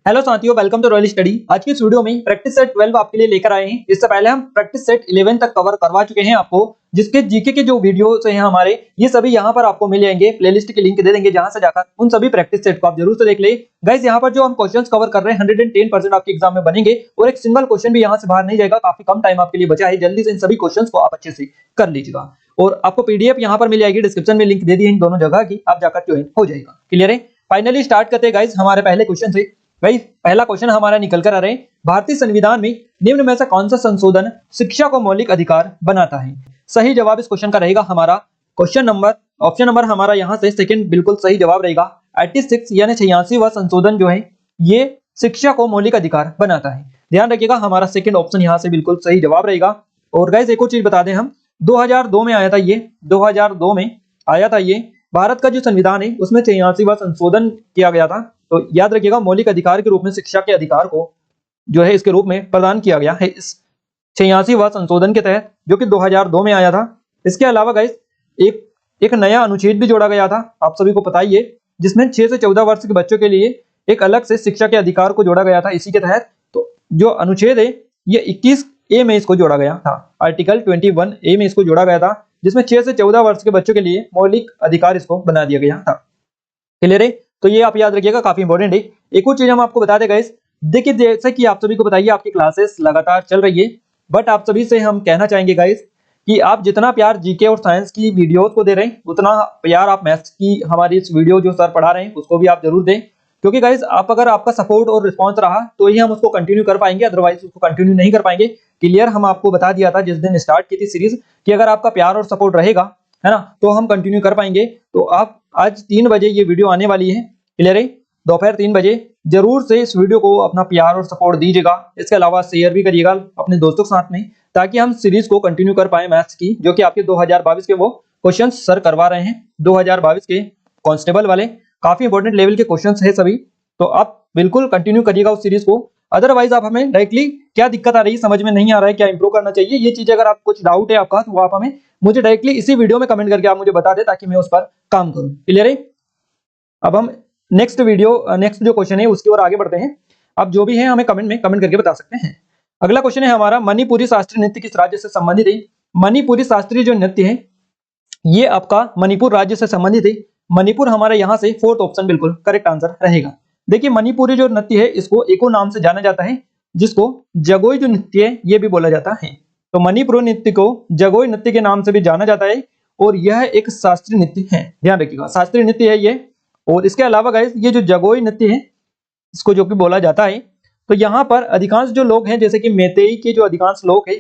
Hello साथियों, welcome to royal study. आज की इस वीडियो में प्रैक्टिस सेट 12 आपके लिए लेकर आए हैं। इससे पहले हम प्रैक्टिस सेट 11 तक कवर करवा चुके हैं आपको, जिसके जीके के जो वीडियोस हैं हमारे, ये सभी यहाँ पर आपको मिल जाएंगे। प्लेलिस्ट की लिंक दे देंगे, जहां से जाकर उन सभी प्रैक्टिस सेट को आप जरूर से देख ले। गाइस, यहाँ पर जो हम क्वेश्चंस कवर कर रहे हैं 110% आपके एग्जाम में बनेंगे और एक सिंगल क्वेश्चन भी यहाँ से बाहर नहीं जाएगा। काफी कम टाइम आपके लिए बचा है, जल्दी से इन सभी क्वेश्चन को आप अच्छे से कर लीजिएगा। और आपको पीडीएफ यहाँ पर मिल जाएगी, डिस्क्रिप्शन में लिंक दे दी है इन दोनों जगह की, आप जाकर ज्वाइन हो जाएगा। क्लियर है? फाइनली स्टार्ट करते हैं गाइस हमारे पहले क्वेश्चन से। भाई पहला क्वेश्चन हमारा निकल कर आ रहे हैं, भारतीय संविधान में निम्न में से कौन सा संशोधन शिक्षा को मौलिक अधिकार बनाता है? सही जवाब इस क्वेश्चन का रहेगा हमारा ऑप्शन नंबर हमारा यहाँ से सेकंड बिल्कुल सही जवाब रहेगा। 86 यानी 86वां संशोधन जो है ये शिक्षा को मौलिक अधिकार बनाता है। ध्यान रखिएगा, हमारा सेकंड ऑप्शन यहाँ से बिल्कुल सही जवाब रहेगा। और गाइस एक और चीज बता दें, हम 2002 में आया था ये, 2002 में आया था ये। भारत का जो संविधान है उसमें 86वां संशोधन किया गया था। तो याद रखिएगा, मौलिक अधिकार के रूप में शिक्षा के अधिकार को जो है इसके रूप में प्रदान किया गया है इस 86वां संशोधन के तहत, जो कि 2002 में आया था। इसके अलावा गाइस एक नया अनुच्छेद भी जोड़ा गया था, आप सभी को पता ही है, जिसमें 6 से 14 वर्ष के बच्चों के लिए एक अलग से शिक्षा के अधिकार को जोड़ा गया था इसी के तहत। तो जो अनुच्छेद है ये 21A में इसको जोड़ा गया था, आर्टिकल 21A में इसको जोड़ा गया था, जिसमें 6 से 14 वर्ष के बच्चों के लिए मौलिक अधिकार इसको बना दिया गया था। क्लियर है? तो ये आप याद रखिएगा, काफी इंपॉर्टेंट है। एक और चीज हम आपको बता दें गाइस, देखिए जैसे कि आप सभी को बताइए आपकी क्लासेस लगातार चल रही है, बट आप सभी से हम कहना चाहेंगे गाइस कि आप जितना प्यार जीके और साइंस की वीडियोस को दे रहे हैं, उतना प्यार आप मैथ्स की हमारी इस वीडियो जो सर पढ़ा रहे हैं उसको भी आप जरूर दें। क्योंकि गाइस अगर आपका सपोर्ट और रिस्पॉन्स रहा तो ही हम उसको कंटिन्यू कर पाएंगे, अदरवाइज उसको कंटिन्यू नहीं कर पाएंगे। क्लियर? हम आपको बता दिया था जिस दिन स्टार्ट की थी सीरीज कि अगर आपका प्यार और सपोर्ट रहेगा, है ना, तो हम कंटिन्यू कर पाएंगे। तो आप आज 3 बजे ये वीडियो आने वाली है। क्लियर है? दोपहर 3 बजे जरूर से इस वीडियो को अपना प्यार और सपोर्ट दीजिएगा। इसके अलावा शेयर भी करिएगा अपने दोस्तों के साथ में, ताकि हम सीरीज को कंटिन्यू कर पाए मैथ्स की, जो कि आपके 2022 के वो क्वेश्चन सर करवा रहे हैं। 2022 के कांस्टेबल वाले काफी इंपॉर्टेंट लेवल के क्वेश्चन है सभी, तो आप बिल्कुल कंटिन्यू करिएगा उस सीरीज को। अदरवाइज आप हमें डायरेक्टली क्या दिक्कत आ रही है, समझ में नहीं आ रहा है, क्या इंप्रूव करना चाहिए, ये चीज अगर आप कुछ डाउट है आपका, तो आप हमें मुझे डायरेक्टली इसी वीडियो में कमेंट करके आप मुझे बता दें, ताकि मैं उस पर काम करूं। क्लियर है? अब हम नेक्स्ट जो क्वेश्चन है उसकी ओर आगे बढ़ते हैं। आप जो भी है हमें कमेंट करके बता सकते हैं। अगला क्वेश्चन है हमारा, मणिपुरी शास्त्रीय नृत्य किस राज्य से संबंधित है? मणिपुरी शास्त्रीय जो नृत्य है ये आपका मणिपुर राज्य से संबंधित है। मणिपुर हमारा यहाँ से फोर्थ ऑप्शन बिल्कुल करेक्ट आंसर रहेगा। देखिए मणिपुरी जो नृत्य है इसको एक और नाम से जाना जाता है, जिसको जगोई जो नृत्य है ये भी बोला जाता है। तो मणिपुरी नृत्य को जगोई नृत्य के नाम से भी जाना जाता है, और यह एक शास्त्रीय नृत्य है। ध्यान रखिएगा, शास्त्रीय नृत्य है ये। और इसके अलावा गाइस ये जो जगोई नृत्य है इसको जो कि बोला जाता है, तो यहाँ पर अधिकांश जो लोग हैं, जैसे कि मैतेई के जो अधिकांश लोग हैं,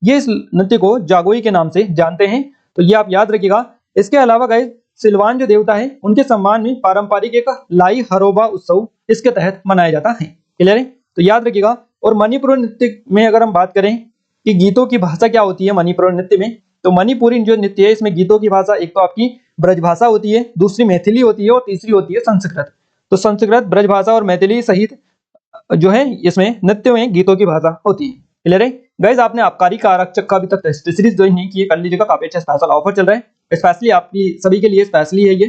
ये इस नृत्य को जागोई के नाम से जानते हैं। तो ये आप याद रखिएगा। इसके अलावा गाइस सिलवान जो देवता है उनके सम्मान में पारंपरिक एक लाई हरोबा उत्सव इसके तहत मनाया जाता है। क्लियर है? तो याद रखिएगा। और मणिपुरी नृत्य में अगर हम बात करें कि गीतों की भाषा क्या होती है मणिपुरी नृत्य में, तो मणिपुरी जो नृत्य है इसमें गीतों की भाषा एक तो आपकी ब्रज भाषा होती है, दूसरी मैथिली होती है, और तीसरी होती है संस्कृत। तो संस्कृत, ब्रज भाषा और मैथिली सहित जो है इसमें नृत्य में गीतों की भाषा होती है। क्लियर है? गाइस आपने आबकारी का आरक्षक का अभी तक टेस्ट सीरीज ज्वाइन नहीं की है, कर लीजिएगा, काफी अच्छा स्पेशल ऑफर चल रहा है, स्पेशली आपकी सभी के लिए स्पेशली है ये।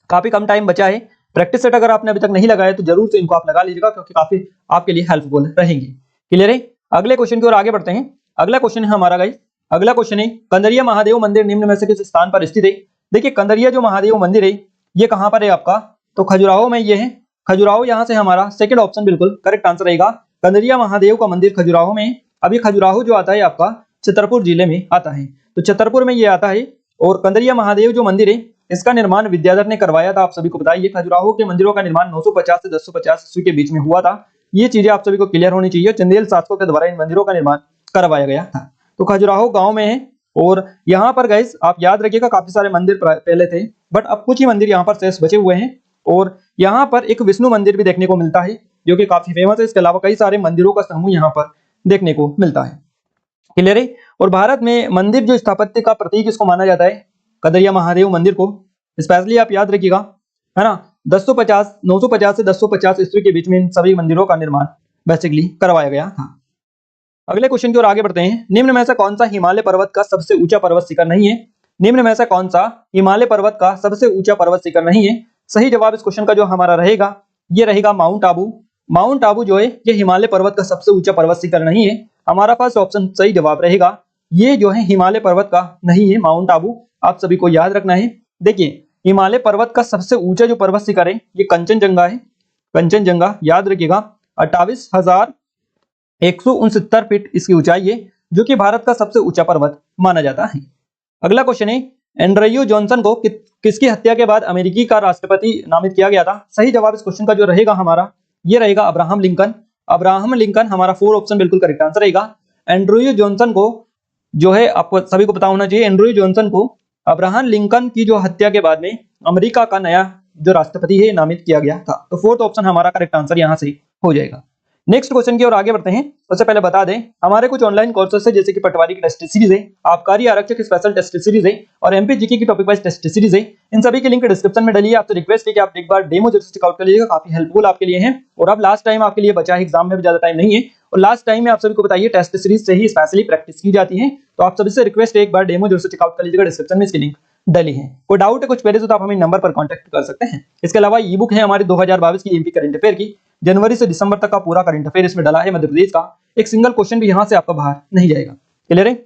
काफी कम टाइम बचा है। प्रैक्टिस सेट अगर आपने अभी तक नहीं लगाया तो जरूर से इनको आप लगा लीजिएगा, क्योंकि काफी आपके लिए हेल्पफुल रहेंगे। क्लियर है? अगले क्वेश्चन की ओर आगे बढ़ते हैं। अगला क्वेश्चन है हमारा गाइस, अगला क्वेश्चन है, कंदरिया महादेव मंदिर निम्न में से किस स्थान पर स्थित है? देखिए कंदरिया जो महादेव मंदिर है ये कहां पर है आपका? तो खजुराहो में ये है। खजुराहो यहाँ से हमारा सेकंड ऑप्शन बिल्कुल करेक्ट आंसर रहेगा। कंदरिया महादेव का मंदिर खजुराहो में। अभी खजुराहो जो आता है आपका छतरपुर जिले में आता है, तो छतरपुर में ये आता है। और कंदरिया महादेव जो मंदिर है इसका निर्माण विद्याधर ने करवाया था, आप सभी को बताइए। खजुराहो के मंदिरों का निर्माण 950 से 1050 ईस्वी के बीच में हुआ था। ये चीजें आप सभी को क्लियर होनी चाहिए। चंदेल शासकों के द्वारा इन मंदिरों का निर्माण करवाया गया था। तो खजुराहो गांव में है। और यहाँ पर गाइस आप याद रखिएगा, काफी सारे मंदिर पहले थे, बट अब कुछ ही मंदिर यहाँ पर शेष बचे हुए हैं। और यहाँ पर एक विष्णु मंदिर भी देखने को मिलता है, जो कि काफी फेमस है। इसके अलावा कई सारे मंदिरों का समूह यहाँ पर देखने को मिलता है। क्लियर है? और भारत में मंदिर जो स्थापत्य का प्रतीक इसको माना जाता है, कंदरिया महादेव मंदिर को। स्पेशली आप याद रखिएगा, है ना, 950 से 1050 ईस्वी के बीच में इन सभी मंदिरों का निर्माण बेसिकली करवाया गया था। अगले क्वेश्चन की ओर आगे बढ़ते हैं। निम्न में से कौन सा हिमालय पर्वत का सबसे ऊंचा पर्वत शिखर नहीं है? निम्न में से कौन सा हिमालय पर्वत का सबसे ऊंचा पर्वत शिखर नहीं है? सही जवाब इस क्वेश्चन का जो हमारा रहेगा ये रहेगा माउंट आबू। माउंट आबू जो है ये हिमालय पर्वत का सबसे ऊंचा पर्वत शिखर नहीं है। हमारा फर्स्ट ऑप्शन सही जवाब रहेगा। ये जो है हिमालय पर्वत का नहीं है माउंट आबू, आप सभी को याद रखना है। देखिए हिमालय पर्वत का सबसे ऊंचा जो पर्वत शिखर है ये कंचनजंगा है। कंचनजंगा याद रखिएगा 28,169 फीट इसकी ऊंचाई है, जो कि भारत का सबसे ऊंचा पर्वत माना जाता है। अगला क्वेश्चन है एंड्रयू जॉनसन को किसकी हत्या के बाद अमेरिकी का राष्ट्रपति नामित किया गया था? सही जवाब इस क्वेश्चन का जो रहेगा हमारा ये रहेगा अब्राहम लिंकन। अब्राहम लिंकन हमारा 4 ऑप्शन बिल्कुल करेक्ट आंसर रहेगा। एंड्रयू जॉनसन को जो है आपको सभी को पता होना चाहिए, एंड्रयू जॉनसन को अब्राहम लिंकन की जो हत्या के बाद में अमेरिका का नया जो राष्ट्रपति है नामित किया गया था। तो 4th ऑप्शन हमारा करेक्ट आंसर यहां से हो जाएगा। नेक्स्ट क्वेश्चन की ओर आगे बढ़ते हैं। उससे पहले बता दें हमारे कुछ ऑनलाइन कोर्सेस है, जैसे कि पटवारी की टेस्ट सीरीज है, आबकारी आरक्षक स्पेशल टेस्ट सीरीज है और एमपी जीके की टॉपिक वाइज टेस्ट सीरीज है। इन सभी की लिंक डिस्क्रिप्शन में डली है। आपसे रिक्वेस्ट है कि आप एक बार डेमो जरूर चेकआउट कर लीजिएगा, काफी हेल्पफुल आपके लिए है। और अब लास्ट टाइम आपके लिए बचा है, एग्जाम में भी ज्यादा टाइम नहीं है और लास्ट टाइम में आप सभी को बताइए टेस्ट सीरीज से ही स्पेशली प्रैक्टिस की जाती है। तो आप सभी से रिक्वेस्ट है एक बार डेमो जरूर चेकआउट कर लीजिएगा, डिस्क्रिप्शन में इसकी लिंक डली है। कोई डाउट है कुछ पहले तो आप हमें नंबर पर कांटेक्ट कर सकते हैं। इसके अलावा ई बुक है हमारी 2022 की एमपी करंट अफेयर की, जनवरी से दिसंबर तक का पूरा करंट अफेयर इसमें डला है मध्य प्रदेश का। एक सिंगल क्वेश्चन भी यहां से आपका बाहर नहीं जाएगा, क्लियर है।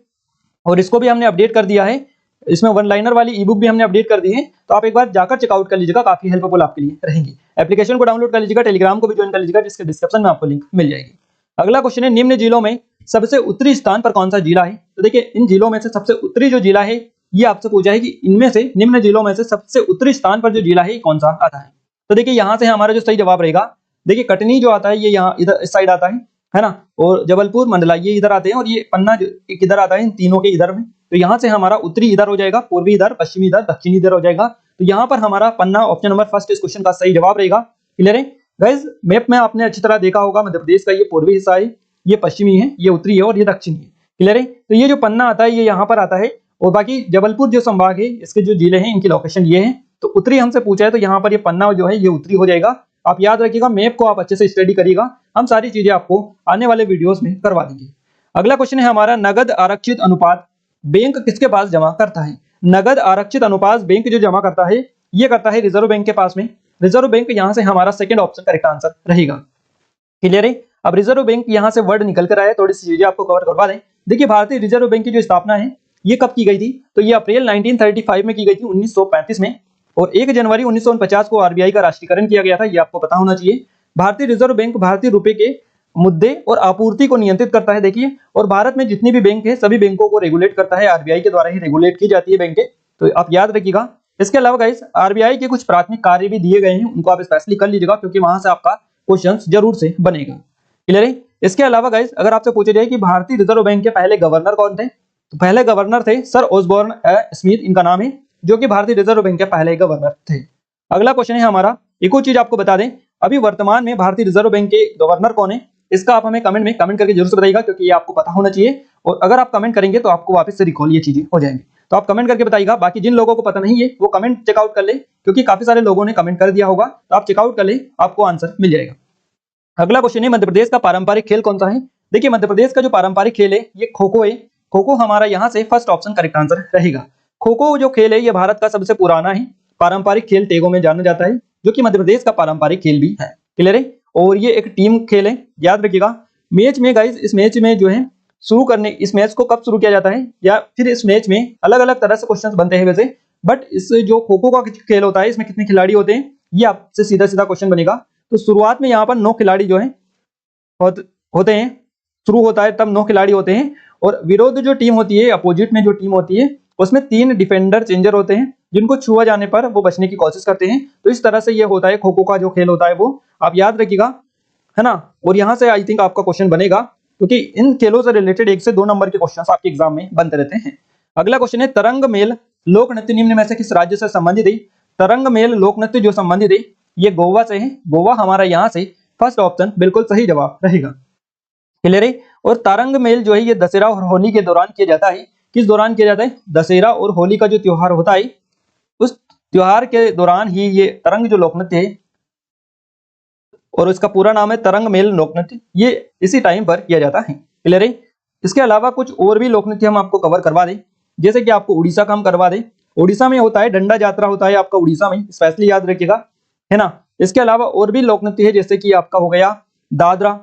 और इसको भी हमने अपडेट कर दिया है, इसमें वन लाइनर वाली ई बुक भी हमने अपडेट कर दी है। तो आप एक बार जाकर चेकआउट कर लीजिएगा, काफी हेल्पफुल आपके लिए रहेंगी। एप्लीकेशन को डाउनलोड कर लीजिएगा, टेलीग्राम को भी ज्वाइन कर लीजिएगा, जिसके डिस्क्रिप्शन में आपको लिंक मिल जाएगी। अगला क्वेश्चन है निम्न जिलों में सबसे उत्तरी स्थान पर कौन सा जिला है? तो देखिए इन जिलों में से सबसे उत्तरी जो जिला है ये आपसे पूछा है कि इनमें से निम्न जिलों में से सबसे उत्तरी स्थान पर जो जिला है कौन सा आता है। तो देखिए यहाँ से हमारा जो सही जवाब रहेगा, देखिए कटनी जो आता है ये यहाँ इधर इस साइड आता है ना, और जबलपुर मंडला ये इधर आते हैं और ये पन्ना किधर आता है इन तीनों के इधर में। तो यहाँ से हमारा उत्तरी इधर हो जाएगा, पूर्वी इधर, पश्चिमी इधर, दक्षिणी इधर हो जाएगा। तो यहाँ पर हमारा पन्ना ऑप्शन नंबर फर्स्ट इस क्वेश्चन का सही जवाब रहेगा। क्लियर है गाइस, मैप में आपने अच्छी तरह देखा होगा मध्य प्रदेश का ये पूर्वी हिस्सा है, ये पश्चिमी है, ये उत्तरी है और ये दक्षिणी है। क्लियर है, तो ये जो पन्ना आता है ये यहाँ पर आता है और बाकी जबलपुर जो संभाग है इसके जो जिले हैं इनकी लोकेशन ये है। तो उत्तरी हमसे पूछा है तो यहाँ पर ये पन्ना जो है ये उत्तरी हो जाएगा। आप याद रखिएगा, मैप को आप अच्छे से स्टडी करिएगा, हम सारी चीजें आपको आने वाले वीडियोस में करवा देंगे। अगला क्वेश्चन है हमारा नगद आरक्षित अनुपात बैंक किसके पास जमा करता है? नगद आरक्षित अनुपात बैंक जो जमा करता है ये करता है रिजर्व बैंक के पास में। रिजर्व बैंक यहाँ से हमारा सेकंड ऑप्शन करेक्ट आंसर रहेगा। क्लियर है, अब रिजर्व बैंक यहाँ से वर्ड निकल कर आया, थोड़ी सी चीजें आपको कवर करवा दें। देखिए भारतीय रिजर्व बैंक की जो स्थापना है ये कब की गई थी? तो ये अप्रैल 1935 में की गई थी, 1935 में। और 1 जनवरी 1949 को आरबीआई का राष्ट्रीयकरण किया गया था, ये आपको पता होना चाहिए। भारतीय रिजर्व बैंक भारतीय रुपए के मुद्दे और आपूर्ति को नियंत्रित करता है। देखिए, और भारत में जितनी भी बैंक है सभी बैंकों को रेगुलेट करता है, आरबीआई के द्वारा ही रेगुलेट की जाती है बैंकें, तो आप याद रखिएगा। इसके अलावा गाइस आरबीआई के कुछ प्राथमिक कार्य भी दिए गए हैं, उनको आप स्पेशली कर लीजिएगा क्योंकि वहां से आपका क्वेश्चन जरूर से बनेगा। क्लियर है, इसके अलावा गाइस अगर आपसे पूछा जाए कि भारतीय रिजर्व बैंक के पहले गवर्नर कौन थे, तो पहले गवर्नर थे सर ऑसबोर्न स्मिथ, इनका नाम है, जो कि भारतीय रिजर्व बैंक के पहले गवर्नर थे। अगला क्वेश्चन है हमारा, एक और चीज आपको बता दें, अभी वर्तमान में भारतीय रिजर्व बैंक के गवर्नर कौन है, इसका आप हमें कमेंट में कमेंट करके जरूर से बताइएगा, क्योंकि ये आपको पता होना चाहिए। और अगर आप कमेंट करेंगे तो आपको वापस से रिकॉल ये चीजें हो जाएंगी, तो आप कमेंट करके बताइएगा। बाकी जिन लोगों को पता नहीं है वो कमेंट चेकआउट कर ले, क्योंकि काफी सारे लोगों ने कमेंट कर दिया होगा, तो आप चेकआउट कर ले, आपको आंसर मिल जाएगा। अगला क्वेश्चन है मध्य प्रदेश का पारंपरिक खेल कौन सा है? देखिए मध्य प्रदेश का जो पारंपरिक खेल है ये खो खो है। खो खो हमारा यहाँ से फर्स्ट ऑप्शन करेक्ट आंसर रहेगा। खो खो जो खेल है ये भारत का सबसे पुराना है पारंपरिक खेल टेगो में जाना जाता है, जो कि मध्य प्रदेश का पारंपरिक खेल भी है। क्लियर है, और ये एक टीम खेल है, याद रखिएगा। मैच में गाइस इस मैच में जो है शुरू करने, इस मैच को कब शुरू किया जाता है या फिर इस मैच में अलग अलग तरह से क्वेश्चंस बनते हैं वैसे, बट इस जो खो खो का खेल होता है इसमें कितने खिलाड़ी होते हैं ये आपसे सीधा सीधा क्वेश्चन बनेगा। तो शुरुआत में यहाँ पर 9 खिलाड़ी जो है होते हैं, शुरू होता है तब 9 खिलाड़ी होते हैं, और विरोध जो टीम होती है, अपोजिट में जो टीम होती है उसमें 3 डिफेंडर चेंजर होते हैं, जिनको छुआ जाने पर वो बचने की कोशिश करते हैं। तो इस तरह से ये होता है खो खो का जो खेल होता है वो, आप याद रखिएगा, है ना। और यहाँ से आई थिंक आपका क्वेश्चन बनेगा, क्योंकि इन खेलों से रिलेटेड 1 से 2 नंबर के क्वेश्चन आपके एग्जाम में बनते रहते हैं। अगला क्वेश्चन है तरंग मेल लोक नृत्य निम्न में से किस राज्य से संबंधित है? तरंग मेल लोक नृत्य जो संबंधित है ये गोवा से है। गोवा हमारा यहाँ से फर्स्ट ऑप्शन बिल्कुल सही जवाब रहेगा। क्लियर है, और तरंग मेल जो है ये दशहरा और होली के दौरान किया जाता है। किस दौरान किया जाता है? दशहरा और होली का जो त्योहार होता है उस त्योहार के दौरान ही ये तरंग जो लोक नृत्य है, और इसका पूरा नाम है तरंग मेल लोक नृत्य, ये इसी टाइम पर किया जाता है। क्लियर है, इसके अलावा कुछ और भी लोक नृत्य हम आपको कवर करवा दें, जैसे कि आपको उड़ीसा का हम करवा दें। उड़ीसा में होता है डंडा यात्रा होता है आपका उड़ीसा में, स्पेशली याद रखिएगा, है ना। इसके अलावा और भी लोक नृत्य है, जैसे कि आपका हो गया दादरा,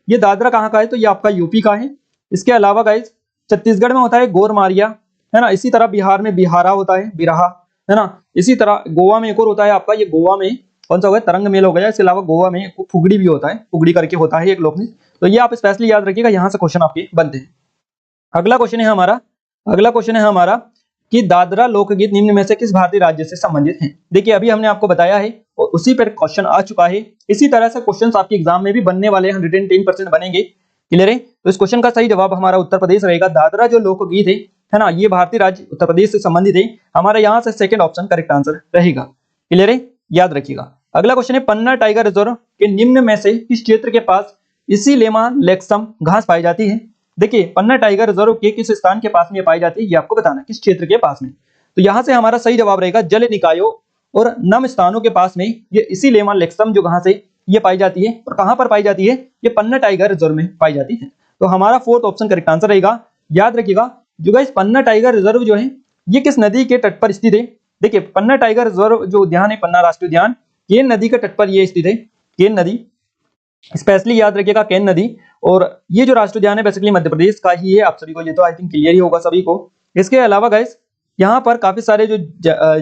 ये दादरा कहाँ का है तो ये आपका यूपी का है। इसके अलावा गाइस छत्तीसगढ़ में होता है गोरमारिया, है ना। इसी तरह बिहार में बिहारा होता है, बिरहा, है ना। इसी तरह गोवा में एक और होता है आपका, ये गोवा में कौन सा हो गया, तरंग मेल हो गया। इसके अलावा गोवा में फुगड़ी भी होता है, फुगड़ी करके होता है एक लोक नृत्य। तो ये आप स्पेशली याद रखिएगा, यहाँ से क्वेश्चन आपके बनते हैं। अगला क्वेश्चन है हमारा कि दादरा लोकगीत निम्न में से किस भारतीय राज्य से संबंधित है। देखिए अभी हमने आपको बताया है और उसी पर क्वेश्चन आ चुका है। इसी तरह से क्वेश्चंस आपके एग्जाम में भी बनने वाले हैं, 110% बनेंगे। क्लियर है। तो इस क्वेश्चन का सही जवाब हमारा उत्तर प्रदेश रहेगा। दादरा जो लोकगीत है ना, ये भारतीय राज्य उत्तर प्रदेश से संबंधित है। हमारा यहाँ से सेकंड ऑप्शन करेक्ट आंसर रहेगा। क्लियर है, याद रखिएगा। अगला क्वेश्चन है पन्ना टाइगर रिजर्व के निम्न में से किस क्षेत्र के पास इसीलेमा लेक्सम घास पाई जाती है। देखिए पन्ना टाइगर रिजर्व के किस स्थान के पास में पाई जाती है, ये आपको बताना है किस क्षेत्र के पास में। तो यहाँ से हमारा सही जवाब रहेगा जल निकायों और नम स्थानों के पास में ये इसीलेमा लेक्सम जो घास है ये पाई जाती है। और कहां पर पाई जाती है, ये पन्ना टाइगर रिजर्व में पाई जाती है। तो हमारा फोर्थ ऑप्शन करेक्ट आंसर रहेगा। याद रखिएगा जो गाइस पन्ना टाइगर रिजर्व जो है ये किस नदी के तट पर स्थित है। देखिए पन्ना टाइगर रिजर्व जो उद्यान है, पन्ना राष्ट्रीय उद्यान, केन नदी के तट पर ये स्थित है। केन नदी, स्पेशली याद रखिएगा केन नदी। और ये जो राष्ट्रीय उद्यान है बेसिकली मध्य प्रदेश का ही है, आप सभी को ये तो आई थिंक क्लियर ही होगा सभी को। इसके अलावा गाइस यहाँ पर काफी सारे जो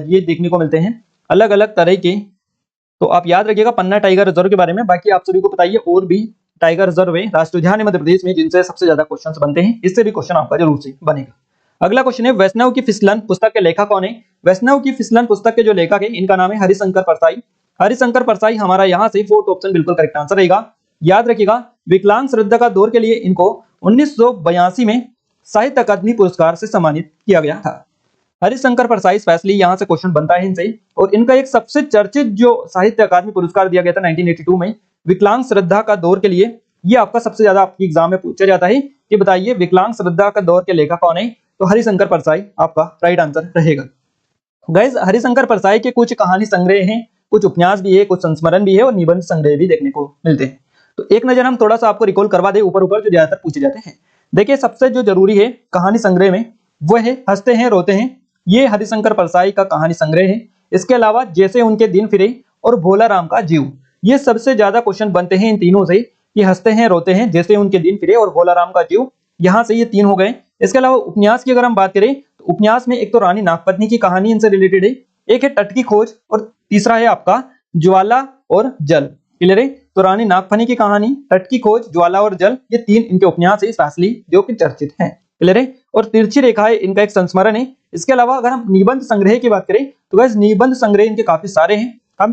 ये देखने को मिलते हैं अलग अलग तरह के। तो आप याद रखिएगा पन्ना टाइगर रिजर्व के बारे में। बाकी आप सभी को बताइए और भी टाइगर रिजर्व है, राष्ट्रीय उद्यान है मध्य प्रदेश में, जिनसे सबसे ज्यादा क्वेश्चंस बनते हैं। इससे भी क्वेश्चन आपका जरूर से बनेगा। अगला क्वेश्चन है वैष्णव की फिसलन पुस्तक के लेखक कौन है। वैष्णव की फिसलन पुस्तक के जो लेखक है इनका नाम है हरिशंकर परसाई। हरिशंकर परसाई हमारा यहाँ से फोर्थ ऑप्शन बिल्कुल करेक्ट आंसर रहेगा। याद रखिएगा विकलांग श्रद्धा का दौर के लिए इनको 1982 में साहित्य अकादमी पुरस्कार से सम्मानित किया गया था। हरिशंकर परसाई स्पेशली यहाँ से क्वेश्चन बनता है इनसे। और इनका एक सबसे चर्चित जो साहित्य अकादमी पुरस्कार दिया गया था 1982 में विकलांग श्रद्धा का दौर के लिए, ये आपका सबसे ज्यादा आपकी एग्जाम में पूछा जाता है कि बताइए विकलांग श्रद्धा का दौर के लेखक कौन है। तो हरिशंकर परसाई आपका राइट आंसर रहेगा। गाइस हरिशंकर परसाई के कुछ कहानी संग्रह हैं, कुछ उपन्यास भी है, कुछ संस्मरण भी है और निबंध संग्रह भी देखने को मिलते हैं। तो एक नजर हम थोड़ा सा आपको रिकॉल करवा दे ऊपर ऊपर जो ज्यादातर पूछे जाते हैं। देखिए सबसे जो जरूरी है कहानी संग्रह में वो है हंसते हैं रोते हैं, ये हरिशंकर परसाई का कहानी संग्रह है। इसके अलावा जैसे उनके दिन फिरे और भोला राम का जीव, ये सबसे ज्यादा क्वेश्चन बनते हैं इन तीनों से। ये हंसते हैं रोते हैं, जैसे उनके दिन फिरे और भोला राम का जीव, यहाँ से ये तीन हो गए। इसके अलावा उपन्यास की अगर हम बात करें तो उपन्यास में एक तो रानी नागपत्नी की कहानी इनसे रिलेटेड है, एक है तट की खोज और तीसरा है आपका ज्वाला और जल। क्लियर है। तो रानी नागफनी की कहानी, तट की खोज, ज्वाला और जल, ये तीन इनके उपन्यास है स्पेशली जो कि चर्चित हैं। क्लियर है। और तिरछी रेखाएं इनका एक संस्मरण है। इसके अलावा अगर हम निबंध संग्रह की बात करें तो गाइस निबंध संग्रह इनके काफी सारे हैं। हम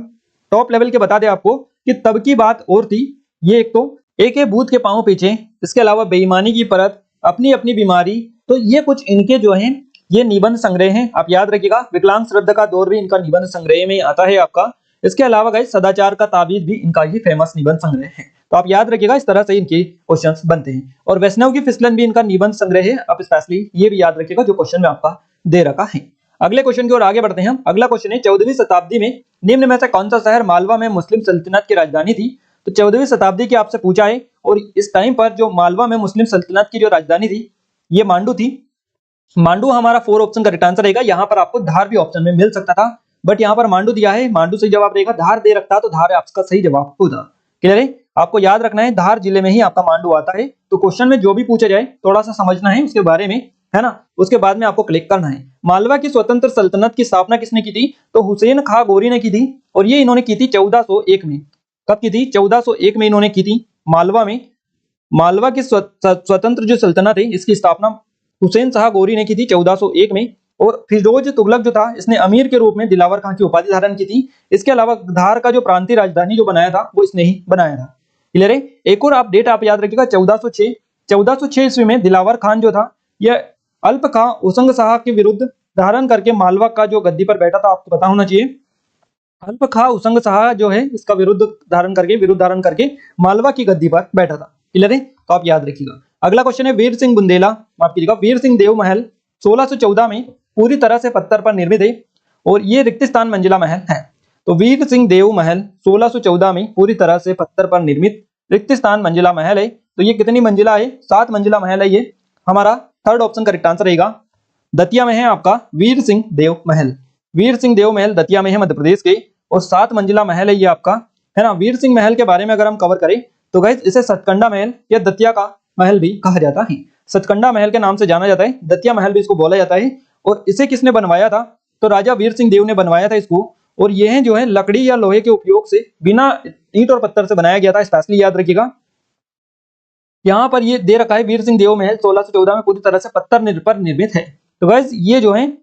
टॉप लेवल के बता दें आपको कि तब की बात और थी, ये एक है भूत के पांव पीछे, इसके अलावा बेईमानी की परत, अपनी अपनी बीमारी। तो ये कुछ इनके जो हैं ये निबंध संग्रह हैं। आप याद रखिएगा विकलांग श्रद्धा का दौर भी इनका निबंध संग्रह में आता है आपका। इसके अलावा गाइस सदाचार का ताबीज भी इनका ही फेमस निबंध संग्रह है। तो आप याद रखिएगा इस तरह से इनके क्वेश्चंस बनते हैं। और वैष्णव की फिसलन भी इनका निबंध संग्रह है। आप स्पेशली ये भी याद रखिएगा जो क्वेश्चन में आपका दे रखा है। अगले क्वेश्चन की ओर आगे बढ़ते हैं हम। अगला क्वेश्चन है 14वीं शताब्दी में निम्न में से कौन सा शहर मालवा में मुस्लिम सल्तनत की राजधानी थी। तो 14वीं शताब्दी की आपसे पूछा है और इस टाइम पर जो मालवा में मुस्लिम सल्तनत की जो राजधानी थी ये मांडू थी। मांडू हमारा 4 ऑप्शन का रिटर्न आंसर रहेगा। यहाँ पर आपको धार भी ऑप्शन में मिल सकता था बट यहाँ पर मांडू दिया है, मांडू सही जवाब रहेगा। धार दे रखता तो धार आपका सही जवाब होता। क्लियर है। आपको याद रखना है धार जिले में ही आपका मांडू आता है। तो क्वेश्चन में जो भी पूछा जाए थोड़ा सा समझना है उसके बारे में, है ना। उसके बाद में आपको क्लिक करना है। मालवा की स्वतंत्र सल्तनत की स्थापना किसने की थी। तो हुसैन खां गोरी ने की थी और ये इन्होंने की थी 1401 में। कब की थी, 1401 में इन्होंने की थी मालवा में। मालवा की स्वतंत्र जो सल्तनत है इसकी स्थापना हुसैन शाह गोरी ने की थी 1401 में। और फिरोज तुगलक जो था इसने अमीर के रूप में दिलावर खां की उपाधि धारण की थी। इसके अलावा धार का जो प्रांतीय राजधानी जो बनाया था वो इसने ही बनाया था। क्लियर है। एक और आप डेट आप याद रखिएगा 1406 ईस्वी में दिलावर खान जो था यह अल्प खां उसंग शाह के विरुद्ध धारण करके मालवा का जो गद्दी पर बैठा था। आपको पता होना चाहिए अल्प खां उसंग शाह जो है इसका विरुद्ध धारण करके मालवा की गद्दी पर बैठा था। क्लियर है। तो आप याद रखिएगा। अगला क्वेश्चन है वीर सिंह बुंदेला, माफ कीजिएगा वीर सिंह देव महल 1614 में पूरी तरह से पत्थर पर निर्मित है और ये रिक्त स्थान मंजिला महल है। तो वीर सिंह देव महल 1614 में पूरी तरह से पत्थर पर निर्मित रिक्त स्थान मंजिला महल है। तो ये कितनी मंजिला है, 7 मंजिला महल है। ये हमारा थर्ड ऑप्शन करेक्ट आंसर रहेगा। दतिया में है आपका वीर सिंह देव महल। वीर सिंह देव महल दतिया में है मध्य प्रदेश के और 7 मंजिला महल है ये आपका, है ना। वीर सिंह महल के बारे में अगर हम कवर करें तो गाइस इसे सतकंडा महल या दतिया का महल भी कहा जाता है। सतकंडा महल के नाम से जाना जाता है, दतिया महल भी इसको बोला जाता है। और इसे किसने बनवाया था? तो राजा वीर सिंह देव ने बनवाया था इसको। और यह जो है लकड़ी या लोहे के उपयोग से बिना ईंट और पत्थर से बनाया गया था, स्पेशली याद रखिएगा। यहाँ पर ये दे रखा है वीर सिंह देव महल 1614 में पूरी तरह से पत्थर पर निर्मित है। तो गाइस ये जो है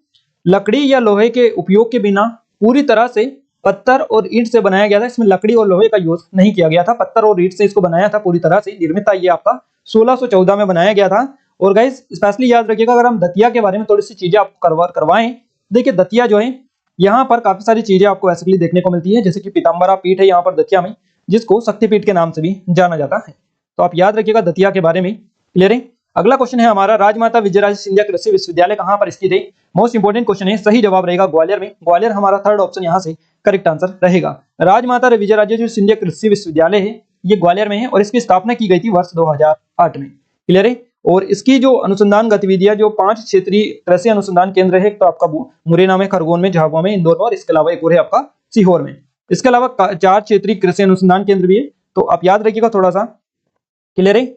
लकड़ी या लोहे के उपयोग के बिना पूरी तरह से पत्थर और ईंट से बनाया गया था। इसमें लकड़ी और लोहे का यूज नहीं किया गया था, पत्थर और ईंट से इसको बनाया था, पूरी तरह से निर्मित था। ये आपका 1614 में बनाया गया था। और गाइस स्पेशली याद रखिएगा, अगर हम दतिया के बारे में थोड़ी सी चीजें आपको करवाएं, देखिए दतिया जो है यहाँ पर काफी सारी चीजें आपको बेसिकली देखने को मिलती है, जैसे कि पीताम्बरा पीठ है यहाँ पर दतिया में, जिसको शक्तिपीठ के नाम से भी जाना जाता है। तो आप याद रखिएगा दतिया के बारे में। क्लियर है। अगला क्वेश्चन है हमारा, राजमाता विजयराजे सिंधिया कृषि विश्वविद्यालय कहां पर स्थित है? मोस्ट इंपोर्टेंट क्वेश्चन है, सही जवाब रहेगा ग्वालियर में। ग्वालियर हमारा थर्ड ऑप्शन यहाँ से करेक्ट आंसर रहेगा। राजमाता विजयराजे जो सिंधिया कृषि विश्वविद्यालय है ये ग्वालियर में है और इसकी स्थापना की गई थी वर्ष 2008 में। क्लियर है। और इसकी जो अनुसंधान गतिविधियां जो 5 क्षेत्रीय कृषि अनुसंधान केंद्र है, तो आपका मुरैना में, खरगोन में, झाबुआ में, इंदौर में और इसके अलावा एक और है आपका सीहोर में। इसके अलावा 4 क्षेत्रीय कृषि अनुसंधान केंद्र भी है, तो आप याद रखिएगा थोड़ा सा। क्लियर है।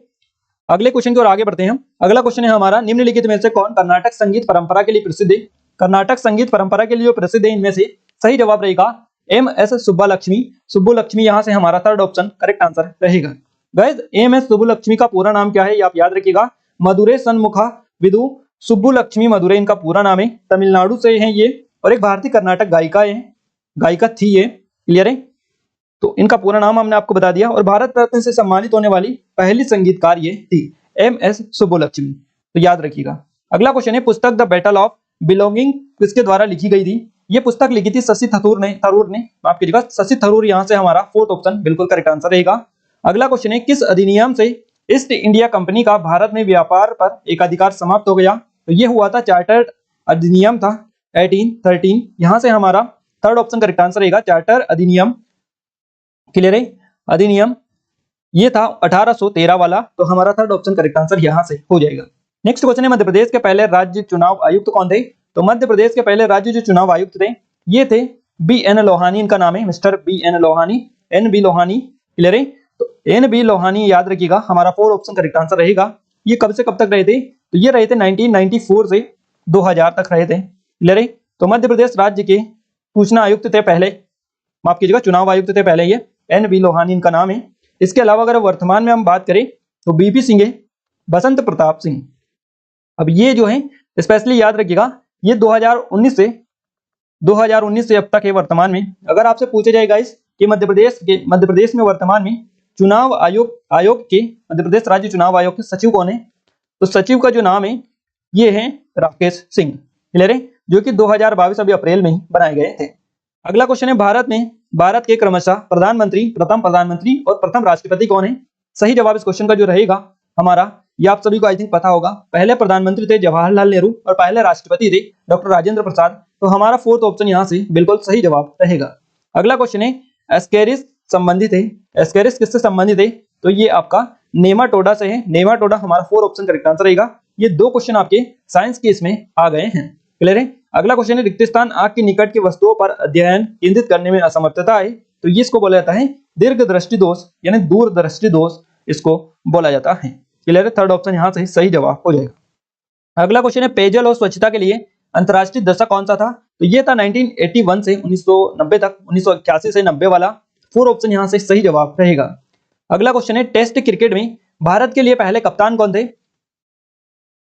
अगले क्वेश्चन की ओर आगे बढ़ते हैं हम। अगला क्वेश्चन है हमारा, निम्नलिखित में से कौन कर्नाटक संगीत परंपरा के लिए प्रसिद्ध है? कर्नाटक संगीत परंपरा के लिए जो प्रसिद्ध है इनमें से सही जवाब रहेगा एम.एस. सुब्बालक्ष्मी। सुब्बुलक्ष्मी यहाँ से हमारा थर्ड ऑप्शन करेक्ट आंसर रहेगा। Guys M S. सुब्बुलक्ष्मी का पूरा नाम क्या है ये आप याद रखिएगा, मदुरै सन्मुखा विदु सुब्बुलक्ष्मी मदुरै इनका पूरा नाम है। तमिलनाडु से है ये और एक भारतीय कर्नाटक गायिका थी ये। क्लियर है। तो इनका पूरा नाम हमने आपको बता दिया और भारत रत्न से सम्मानित होने वाली पहली संगीतकार ये थी, एम.एस. सुब्बुलक्ष्मी। तो याद रखिएगा। अगला क्वेश्चन है, पुस्तक द बैटल ऑफ बिलोंगिंग किसके द्वारा लिखी गई थी? ये पुस्तक लिखी थी शशि थरूर ने माफ कीजिएगा, शशि थरूर। यहाँ से हमारा फोर्थ ऑप्शन बिल्कुल करेक्ट आंसर रहेगा। अगला क्वेश्चन है, किस अधिनियम से ईस्ट इंडिया कंपनी का भारत में व्यापार पर एकाधिकार समाप्त हो गया? तो ये हुआ था चार्टर अधिनियम था 1813। यहाँ से हमारा थर्ड ऑप्शन करेक्ट आंसर रहेगा, चार्टर अधिनियम। क्लियर है। अधिनियम ये था 1813 वाला, तो हमारा थर्ड ऑप्शन करेक्ट आंसर यहाँ से हो जाएगा। नेक्स्ट क्वेश्चन है, मध्य प्रदेश के पहले राज्य चुनाव आयुक्त कौन थे? तो मध्य प्रदेश के पहले राज्य जो चुनाव आयुक्त थे ये थे बी.एन. लोहानी, इनका नाम है mister BN. Lohani, NB. Lohani. Clear है। तो एन.बी. लोहानी याद रखिएगा, हमारा फोर्थ ऑप्शन करेक्ट आंसर रहेगा। ये कब से कब तक रहे थे? तो ये रहे थे 1994 से 2000 तक रहे थे। क्लियर है। तो मध्य प्रदेश राज्य के सूचना आयुक्त थे पहले, माफ कीजिएगा चुनाव आयुक्त थे पहले, ये एन.बी. लोहानी इनका नाम है। इसके अलावा अगर वर्तमान में हम बात करें तो बीपी सिंह है, बसंत प्रताप सिंह। अब ये जो है स्पेशली याद रखिएगा, ये 2019 से अब तक है वर्तमान में। अगर आपसे पूछा जाएगा इस कि मध्य प्रदेश में वर्तमान में चुनाव आयोग के मध्य प्रदेश राज्य चुनाव आयोग के सचिव कौन है? तो सचिव का जो नाम है ये है राकेश सिंह। क्लियर है। जो कि 2022 अभी अप्रैल में ही बनाए गए थे। अगला क्वेश्चन है, भारत के क्रमशः प्रधानमंत्री, प्रथम प्रधानमंत्री और प्रथम राष्ट्रपति कौन है? सही जवाब इस क्वेश्चन का जो रहेगा हमारा, ये आप सभी को आई थिंक पता होगा, पहले प्रधानमंत्री थे जवाहरलाल नेहरू और पहले राष्ट्रपति थे डॉक्टर राजेंद्र प्रसाद। तो हमारा फोर्थ ऑप्शन यहाँ से बिल्कुल सही जवाब रहेगा। अगला क्वेश्चन है, एस्केरिस संबंधित है, एस्केरिस किससे संबंधित है? तो ये आपका नेमाटोडा से है। नेमाटोडा हमारा फोर्थ ऑप्शन करेक्ट आंसर रहेगा। ये 2 क्वेश्चन आपके साइंस के इसमें आ गए हैं। क्लियर है। अगला क्वेश्चन है, रिक्त स्थान आंख के निकट की वस्तुओं पर अध्ययन केंद्रित करने में असमर्थता है, तो ये इसको बोला जाता है दीर्घ दृष्टि दोष, यानी दूरदृष्टि दोष इसको बोला जाता है। क्लियर है। थर्ड ऑप्शन यहाँ से सही जवाब हो जाएगा। अगला क्वेश्चन है, पेयजल और स्वच्छता के लिए अंतरराष्ट्रीय दशक कौन सा था? तो ये था 1981 से 1990 तक, 1981 से 90 वाला। फोर्थ ऑप्शन यहाँ से सही जवाब रहेगा। अगला क्वेश्चन है, टेस्ट क्रिकेट में भारत के लिए पहले कप्तान कौन थे?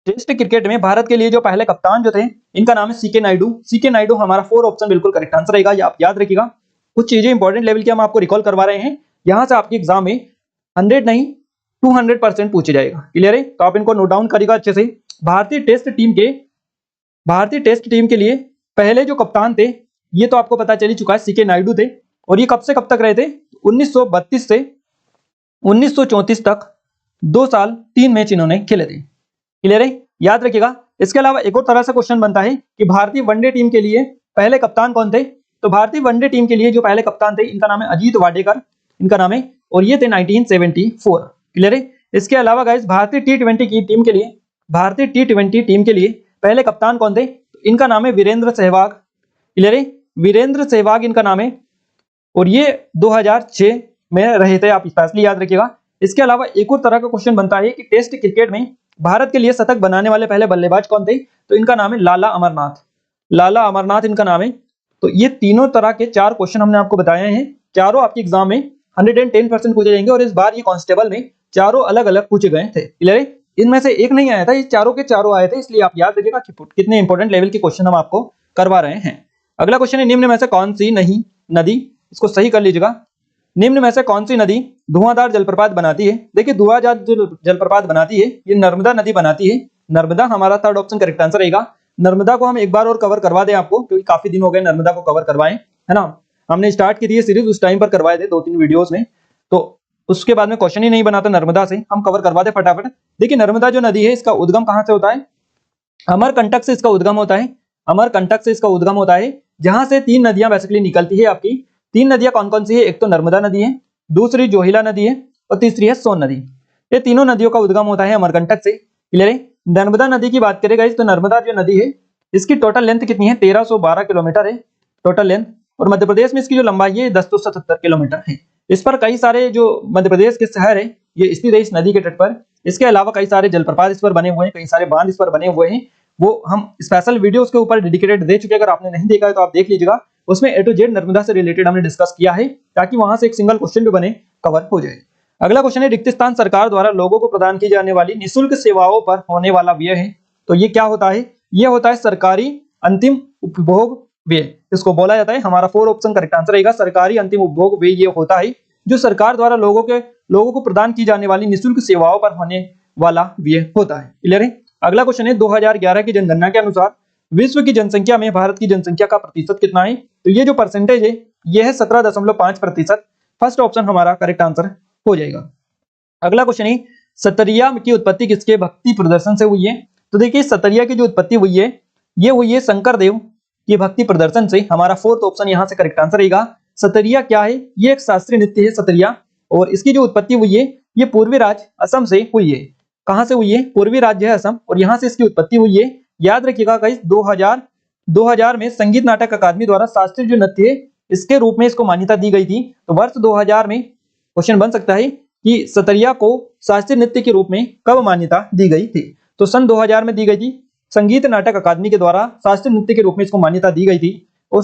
टेस्ट क्रिकेट में भारत के लिए जो पहले कप्तान जो थे इनका नाम है सीके नायडू। सीके नायडू हमारा फोर्थ ऑप्शन बिल्कुल करेक्ट आंसर रहेगा। ये आप याद रखिएगा। कुछ चीजें इंपॉर्टेंट लेवल की हम आपको रिकॉल करवा रहे हैं, यहां से आपके एग्जाम में 100 नहीं 200% पूछे जाएगा। क्लियर है। तो आप इनको नोट डाउन करिएगा अच्छे से। भारतीय टेस्ट टीम के लिए पहले जो कप्तान थे ये तो आपको पता चल ही चुका है, सीके नायडू थे। और ये कब से कब तक रहे थे? 1932 से 1934 तक 2 साल 3 मैच इन्होंने खेले थे। क्लियर है। याद रखिएगा। इसके अलावा एक और तरह से क्वेश्चन बनता है कि भारतीय वनडे टीम के लिए पहले कप्तान कौन थे? तो भारतीय वनडे टीम के लिए जो पहले कप्तान थे इनका नाम है अजीत वाडेकर, इनका नाम है, और ये थे 1974। क्लियर है। इसके अलावा गाइस भारतीय टी20 टीम के लिए पहले कप्तान कौन थे? तो इनका नाम है वीरेंद्र सहवाग। क्लियर है। वीरेंद्र सहवाग इनका नाम है और ये 2006 में रहे थे। आप स्पेशली याद रखिएगा, इसके अलावा एक और तरह का क्वेश्चन बनता है कि टेस्ट क्रिकेट में भारत के लिए शतक बनाने वाले पहले बल्लेबाज कौन थे, तो इनका नाम है लाला अमरनाथ। लाला अमरनाथ इनका नाम है। तो ये तीनों तरह के 4 क्वेश्चन हमने आपको बताए हैं, चारों आपके एग्जाम में 110% पूछे जाएंगे और इस बार ये कांस्टेबल में चारों अलग अलग पूछे गए थे। क्लियर है, इनमें से एक नहीं आया था, ये चारों के चारों आए थे, इसलिए आप याद रखिएगा कि कितने इंपॉर्टेंट लेवल के क्वेश्चन हम आपको करवा रहे हैं। अगला क्वेश्चन है, निम्न में से कौन सी नहीं नदी, इसको सही कर लीजिएगा, निम्न में से कौन सी नदी धुआंधार जलप्रपात बनाती है। देखिए धुआंधार जो जलप्रपात बनाती है ये नर्मदा नदी बनाती है। नर्मदा हमारा थर्ड ऑप्शन करेक्ट आंसर रहेगा। नर्मदा को हम एक बार और कवर करवा दें आपको, क्योंकि काफी दिन हो गए नर्मदा को कवर करवाएं, है ना। हमने स्टार्ट की थी ये सीरीज, उस टाइम पर करवाए थे 2-3 वीडियोस में, तो उसके बाद में क्वेश्चन ही नहीं बना था नर्मदा से, हम कवर करवा दे फटाफट। देखिए नर्मदा जो नदी है इसका उद्गम कहां से होता है, अमरकंटक से इसका उद्गम होता है। अमरकंटक से इसका उद्गम होता है, जहां से 3 नदियां बेसिकली निकलती है आपकी। 3 नदियां कौन कौन सी है, एक तो नर्मदा नदी है, दूसरी जोहिला नदी है और तीसरी है सोन नदी। ये तीनों नदियों का उद्गम होता है अमरकंटक से। क्लियर है। नर्मदा नदी की बात करेगा तो नर्मदा जो नदी है इसकी टोटल लेंथ कितनी है, 1312 किलोमीटर है टोटल लेंथ, और मध्य प्रदेश में इसकी जो लंबाई है 1077 किलोमीटर है। इस पर कई सारे जो मध्य प्रदेश के शहर है ये स्थित है इस नदी के तट पर। इसके अलावा कई सारे जलप्रपात इस पर बने हुए हैं, कई सारे बांध इस पर बने हुए हैं, वो हम स्पेशल वीडियो उसके ऊपर डेडिकेटेड दे चुके हैं, अगर आपने नहीं देखा है तो आप देख लीजिएगा। उसमें A to Z नर्मदा से रिलेटेड हमने डिस्कस किया है, ताकि वहां से एक सिंगल क्वेश्चन भी बने कवर हो जाए। अगला क्वेश्चन है, रिक्त स्थान सरकार द्वारा लोगों को प्रदान की जाने वाली निःशुल्क सेवाओं पर होने वाला व्यय है। तो ये क्या होता है, ये होता है सरकारी अंतिम उपभोग व्यय, इसको बोला जाता है। हमारा 4 ऑप्शन करेक्ट आंसर रहेगा, सरकारी अंतिम उपभोग व्यय ये होता है जो सरकार द्वारा लोगों को प्रदान की जाने वाली निःशुल्क सेवाओं पर होने वाला व्यय होता है। क्लियर है। अगला क्वेश्चन है, 2011 की जनगणना के अनुसार विश्व की जनसंख्या में भारत की जनसंख्या का प्रतिशत कितना है। तो ये जो परसेंटेज है ये है 17.5%। फर्स्ट ऑप्शन हमारा करेक्ट आंसर हो जाएगा। अगला क्वेश्चन है, सतरिया की उत्पत्ति किसके भक्ति प्रदर्शन से हुई है। तो देखिए सतरिया की जो उत्पत्ति हुई है ये हुई है शंकर देव के भक्ति प्रदर्शन से। हमारा 4th ऑप्शन यहाँ से करेक्ट आंसर रहेगा। सतरिया क्या है, ये एक शास्त्रीय नृत्य है सतरिया, और इसकी जो उत्पत्ति हुई है ये पूर्वी राज्य असम से हुई है। कहां से हुई है, पूर्वी राज्य है असम, और यहाँ से इसकी उत्पत्ति हुई है। याद रखिएगा गाइस 2000 में संगीत नाटक अकादमी द्वारा शास्त्रीय जो नृत्य है इसके रूप में इसको मान्यता दी गई थी। तो वर्ष 2000 में क्वेश्चन बन सकता है कि सतरिया को शास्त्रीय नृत्य के रूप में कब मान्यता दी गई थी। तो सन 2000 में दी गई थी, संगीत नाटक अकादमी के द्वारा शास्त्रीय नृत्य के रूप में इसको मान्यता दी गई थी। और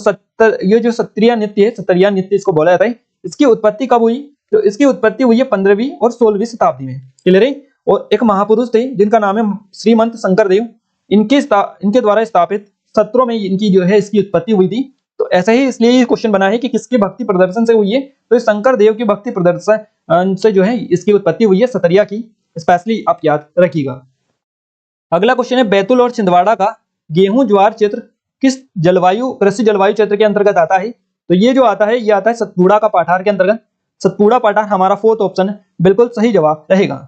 ये जो सत्रिया नृत्य है, सतरिया नृत्य इसको बोला जाता है, इसकी उत्पत्ति कब हुई, तो इसकी उत्पत्ति हुई है 15वीं और 16वीं शताब्दी में। क्लियर है। और एक महापुरुष थे जिनका नाम है श्रीमंत शंकर देव, इनके द्वारा स्थापित सत्रों में इनकी जो है इसकी उत्पत्ति हुई थी। तो ऐसा ही इसलिए ये क्वेश्चन बना है कि किसके भक्ति प्रदर्शन से हुई है, तो शंकर देव की भक्ति प्रदर्शन से जो है इसकी उत्पत्ति हुई है सतरिया की, स्पेशली आप याद रखिएगा। अगला क्वेश्चन है, बैतूल और छिंदवाड़ा का गेहूं ज्वार क्षेत्र किस कृषि जलवायु क्षेत्र के अंतर्गत आता है। तो ये जो आता है ये आता है सतपुड़ा का पठार के अंतर्गत। सतपुड़ा पठार हमारा 4th ऑप्शन बिल्कुल सही जवाब रहेगा।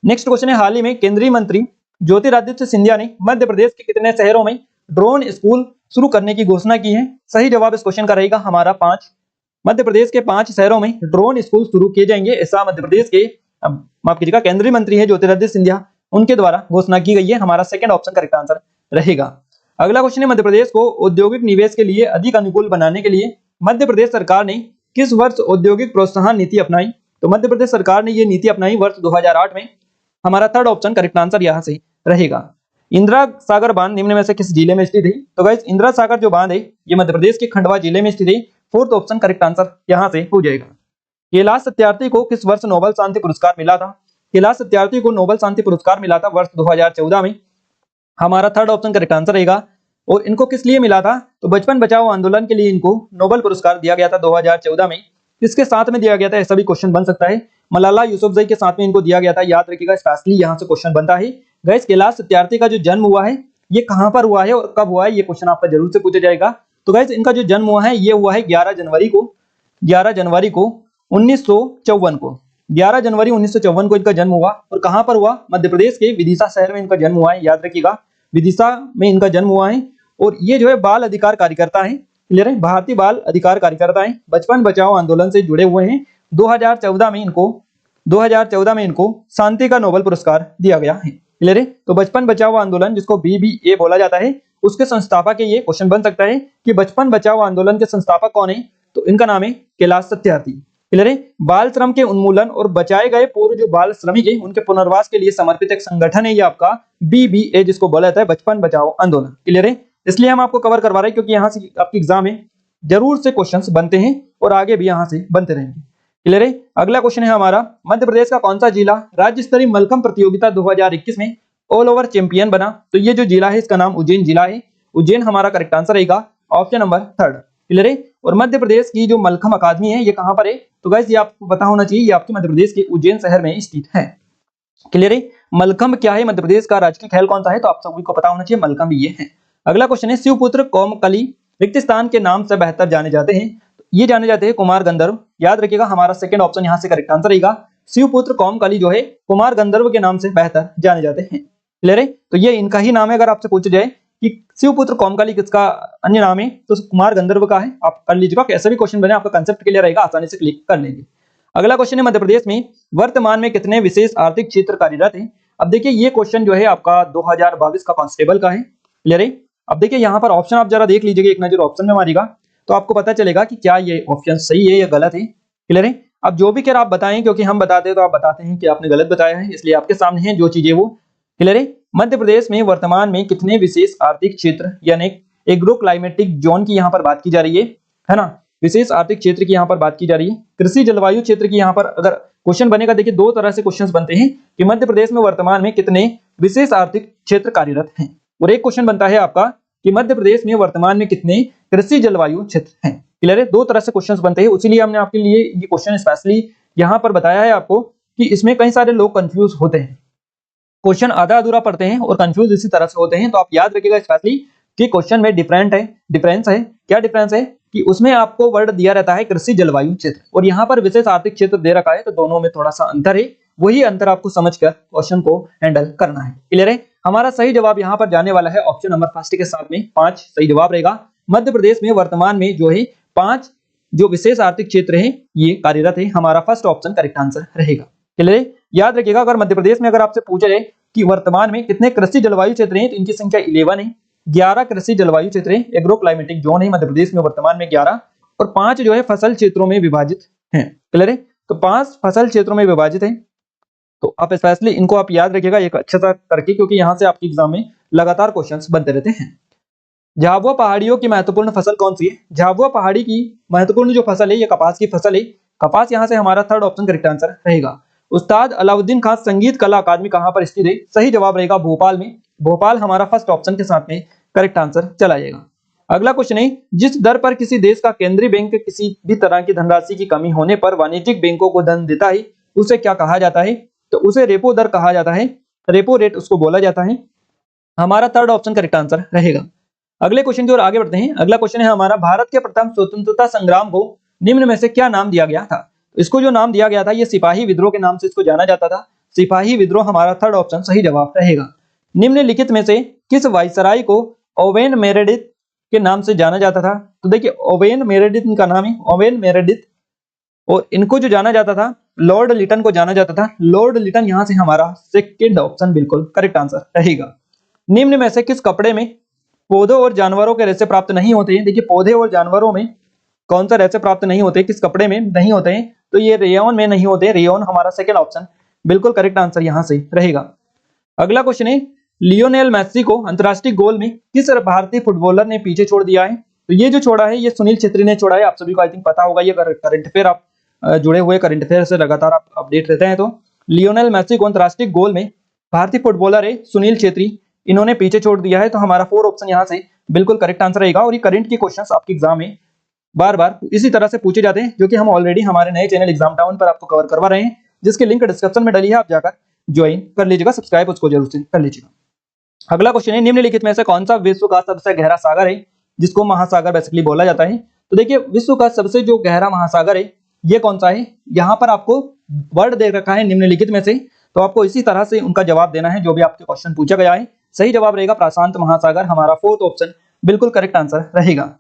नेक्स्ट क्वेश्चन है, हाल ही में केंद्रीय मंत्री ज्योतिरादित्य सिंधिया ने मध्य प्रदेश के कितने शहरों में ड्रोन स्कूल शुरू करने की घोषणा की है। सही जवाब इस क्वेश्चन का रहेगा हमारा 5। मध्य प्रदेश के 5 शहरों में ड्रोन स्कूल शुरू किए जाएंगे, ऐसा मध्य प्रदेश के माफ कीजिएगा केंद्रीय मंत्री है ज्योतिरादित्य सिंधिया, उनके द्वारा घोषणा की गई है। हमारा 2nd ऑप्शन करेक्ट आंसर रहेगा। अगला क्वेश्चन है, मध्य प्रदेश को औद्योगिक निवेश के लिए अधिक अनुकूल बनाने के लिए मध्य प्रदेश सरकार ने किस वर्ष औद्योगिक प्रोत्साहन नीति अपनाई। तो मध्य प्रदेश सरकार ने ये नीति अपनाई वर्ष 2008 में। हमारा 3rd ऑप्शन करेक्ट आंसर यहाँ से रहेगा। इंदिरा सागर बांध निम्न में से किस जिले में स्थित है। तो गाइस इंदिरा सागर जो बांध है ये मध्य प्रदेश के खंडवा जिले में स्थित है। 4th ऑप्शन करेक्ट आंसर यहाँ से हो जाएगा। कैलाश सत्यार्थी को किस वर्ष नोबेल शांति पुरस्कार मिला था। कैलाश सत्यार्थी को नोबेल शांति पुरस्कार मिला था वर्ष 2014 में। हमारा 3rd ऑप्शन करेक्ट आंसर रहेगा। और इनको किस लिए मिला था, तो बचपन बचाओ आंदोलन के लिए इनको नोबेल पुरस्कार दिया गया था 2014 में। किसके साथ में दिया गया था, ऐसा भी क्वेश्चन बन सकता है। मलाला यूसुफजई के साथ में इनको दिया गया था, याद रखिएगा स्पेशली यहाँ से क्वेश्चन बनता है। गाइस कैलाश सत्यार्थी का जो जन्म हुआ है ये कहाँ पर हुआ है और कब हुआ है, ये क्वेश्चन आपका जरूर से पूछा जाएगा। तो गाइस इनका जो जन्म हुआ है ये हुआ है 11 जनवरी को 1954 को 11 जनवरी 1954 को इनका जन्म हुआ। और कहां पर हुआ, मध्य प्रदेश के विदिशा शहर में इनका जन्म हुआ है, याद रखिएगा विदिशा में इनका जन्म हुआ है। और ये जो है बाल अधिकार कार्यकर्ता है, क्लियर है, भारतीय बाल अधिकार कार्यकर्ता है, बचपन बचाओ आंदोलन से जुड़े हुए हैं। 2014 में इनको शांति का नोबेल पुरस्कार दिया गया है, क्लियर है। तो बचपन बचाओ आंदोलन जिसको BBA बोला जाता है उसके संस्थापक है। ये क्वेश्चन बन सकता है कि बचपन बचाओ आंदोलन के संस्थापक कौन है, तो इनका नाम है कैलाश सत्यार्थी। क्लियर है। बाल श्रम के उन्मूलन और बचाए गए पूर्व जो बाल श्रमिक है उनके पुनर्वास के लिए समर्पित एक संगठन है ये आपका BBA, जिसको बोला जाता है बचपन बचाओ आंदोलन। क्लियर है। इसलिए हम आपको कवर करवा रहे हैं क्योंकि यहाँ से आपके एग्जाम में जरूर से क्वेश्चंस बनते हैं और आगे भी यहाँ से बनते रहेंगे। क्लियर है। अगला क्वेश्चन है हमारा, मध्य प्रदेश का कौन सा जिला राज्य स्तरीय मलखंभ प्रतियोगिता 2021 में ऑल ओवर चैंपियन बना? तो ये जो जिला है इसका नाम उज्जैन जिला है। उज्जैन हमारा करेक्ट आंसर रहेगा, ऑप्शन नंबर 3। क्लियर है। और मध्य प्रदेश की जो मलखंभ अकादमी है ये कहां पर है? तो गाइस ये आपको पता होना चाहिए, ये आपके मध्य प्रदेश के उज्जैन शहर में स्थित है। क्लियर है। मलखंभ क्या है? मध्य प्रदेश का राजकीय खेल कौन सा है? तो आप सभी को पता होना चाहिए मलखंभ ये है। अगला क्वेश्चन है, शिवपुत्र कोमकली रिक्त स्थान के नाम से बेहतर जाने जाते हैं? ये जाने जाते हैं कुमार गंधर्व। याद रखिएगा हमारा सेकंड ऑप्शन यहाँ से करेक्ट आंसर रहेगा। शिवपुत्र कोमकली जो है कुमार गंधर्व के नाम से बेहतर जाने जाते हैं। क्लियर है। तो ये इनका ही नाम है। अगर आपसे पूछा जाए कि शिवपुत्र कोमकली किसका अन्य नाम है तो कुमार गंधर्व का है। आप कर लीजिएगा, कैसा भी क्वेश्चन बने आपका कंसेप्ट क्लियर रहेगा, आसानी से क्लिक कर लेंगे। अगला क्वेश्चन है, मध्य प्रदेश में वर्तमान में कितने विशेष आर्थिक क्षेत्र कार्यरत हैं? अब देखिए ये क्वेश्चन जो है आपका 2022 का कांस्टेबल का है। क्लियर है। अब देखिए यहाँ पर ऑप्शन आप जरा देख लीजिएगा, एक नजर ऑप्शन में मारिएगा तो आपको पता चलेगा कि क्या ये ऑप्शन सही है या गलत है। क्लियर है। अब जो भी खैर आप बताएं, क्योंकि हम बताते हैं तो आप बताते हैं कि आपने गलत बताया है, इसलिए आपके सामने है जो चीजें वो। क्लियर है। मध्य प्रदेश में वर्तमान में कितने विशेष आर्थिक क्षेत्र यानी एग्रो क्लाइमेटिक जोन की यहाँ पर बात की जा रही है ना, विशेष आर्थिक क्षेत्र की यहाँ पर बात की जा रही है। कृषि जलवायु क्षेत्र की यहाँ पर अगर क्वेश्चन बनेगा, देखिए दो तरह से क्वेश्चन बनते हैं कि मध्य प्रदेश में वर्तमान में कितने विशेष आर्थिक क्षेत्र कार्यरत हैं, और एक क्वेश्चन बनता है आपका कि मध्य प्रदेश में वर्तमान में कितने कृषि जलवायु क्षेत्र हैं। क्लियर है। दो तरह से क्वेश्चन बनते हैं, इसीलिए हमने आपके लिए ये क्वेश्चन स्पेशली यहाँ पर बताया है आपको कि इसमें कई सारे लोग कंफ्यूज होते हैं, क्वेश्चन आधा अधूरा पढ़ते हैं और कंफ्यूज इसी तरह से होते हैं। तो आप याद रखिएगा स्पेशली कि क्वेश्चन में डिफरेंस है। क्या डिफरेंस है कि उसमें आपको वर्ड दिया रहता है कृषि जलवायु क्षेत्र और यहाँ पर विशेष आर्थिक क्षेत्र दे रखा है, तो दोनों में थोड़ा सा अंतर है। वही अंतर आपको समझकर क्वेश्चन को हैंडल करना है। क्लियर है। हमारा सही जवाब यहाँ पर जाने वाला है ऑप्शन नंबर फर्स्ट के साथ में 5 सही जवाब रहेगा। मध्य प्रदेश में वर्तमान में जो है 5 जो विशेष आर्थिक क्षेत्र है ये कार्यरत है। हमारा फर्स्ट ऑप्शन करेक्ट आंसर रहेगा। क्लियर है। याद रखिएगा अगर मध्य प्रदेश में अगर आपसे पूछा जाए कि वर्तमान में कितने कृषि जलवायु क्षेत्र हैं तो इनकी संख्या 11 है। 11 कृषि जलवायु क्षेत्र है, एग्रो क्लाइमेटिक जोन है मध्य प्रदेश में वर्तमान में 11, और 5 जो है फसल क्षेत्रों में विभाजित हैं। क्लियर है। तो 5 फसल क्षेत्रों में विभाजित है। तो आप स्पेशली इनको आप याद रखिएगा एक अच्छा सा करके, क्योंकि यहाँ से आपके एग्जाम में लगातार क्वेश्चंस बनते रहते हैं। झाबुआ पहाड़ियों की महत्वपूर्ण फसल कौन सी है? झाबुआ पहाड़ी की महत्वपूर्ण जो फसल है ये कपास की फसल है। कपास यहाँ से हमारा थर्ड ऑप्शन करेक्ट आंसर रहेगा। उस्ताद अलाउद्दीन खान संगीत कला अकादमी कहां पर स्थित है? सही जवाब रहेगा भोपाल में। भोपाल हमारा फर्स्ट ऑप्शन के साथ में करेक्ट आंसर चला जाएगा। अगला क्वेश्चन है, जिस दर पर किसी देश का केंद्रीय बैंक किसी भी तरह की धनराशि की कमी होने पर वाणिज्यिक बैंकों को धन देता है उसे क्या कहा जाता है? तो उसे रेपो दर कहा जाता है, रेपो रेट उसको बोला जाता है। हमारा थर्ड ऑप्शन करेक्ट आंसर रहेगा। अगले क्वेश्चन की ओर आगे बढ़ते हैं। अगला क्वेश्चन है हमारा, भारत के प्रथम स्वतंत्रता संग्राम को निम्न में से क्या नाम दिया गया था? इसको जो नाम दिया गया था ये सिपाही विद्रोह के नाम से इसको जाना जाता था। सिपाही विद्रोह हमारा थर्ड ऑप्शन सही जवाब रहेगा। निम्नलिखित में से किस वायसराय को ओवेन मेरेडिथ के नाम से जाना जाता था? तो देखिए ओवेन मेरेडिथ इनका नाम है, ओवेन मेरेडिथ, और इनको जो जाना जाता था लॉर्ड लिटन को जाना जाता था। लॉर्ड लिटन यहाँ से हमारा सेकेंड ऑप्शन बिल्कुल करेक्ट आंसर रहेगा। निम्न में से किस कपड़े में पौधों और जानवरों के रेशे प्राप्त नहीं होते हैं? देखिए पौधे और जानवरों में कौन सा रेशे प्राप्त नहीं होते, किस कपड़े में नहीं होते हैं? तो ये रेयन में नहीं होते। रेयन हमारा सेकंड ऑप्शन बिल्कुल करेक्ट आंसर यहां से रहेगा। अगला क्वेश्चन है, लियोनेल मेसी को अंतरराष्ट्रीय गोल में किस भारतीय फुटबॉलर ने पीछे छोड़ दिया है? तो ये जो छोड़ा है ये सुनील छेत्री ने छोड़ा है। आप सभी को आई थिंक पता होगा, ये करंट अफेयर आप जुड़े हुए करंट अफेयर से लगातार आप अपडेट रहते हैं। तो लियोनेल मेसी को अंतरराष्ट्रीय गोल में भारतीय फुटबॉलर है सुनील छेत्री, इन्होंने पीछे छोड़ दिया है। तो हमारा 4 ऑप्शन यहाँ से बिल्कुल करेक्ट आंसर रहेगा। और ये करंट के क्वेश्चंस आपके एग्जाम में बार बार इसी तरह से पूछे जाते हैं, जो कि हम ऑलरेडी हमारे नए चैनल एग्जाम टाउन पर आपको कवर करवा रहे हैं, जिसकी लिंक डिस्क्रिप्शन में डली है, आप जाकर ज्वाइन कर लीजिएगा, सब्सक्राइब उसको जरूर से कर लीजिएगा। अगला क्वेश्चन है, निम्नलिखित में से कौन सा विश्व का सबसे गहरा सागर है, जिसको महासागर बेसिकली बोला जाता है? तो देखिए विश्व का सबसे जो गहरा महासागर है ये कौन सा है? यहाँ पर आपको वर्ड दे रखा है निम्नलिखित में से, तो आपको इसी तरह से उनका जवाब देना है जो भी आपके क्वेश्चन पूछा गया है। सही जवाब रहेगा प्रशांत महासागर, हमारा 4th ऑप्शन बिल्कुल करेक्ट आंसर रहेगा।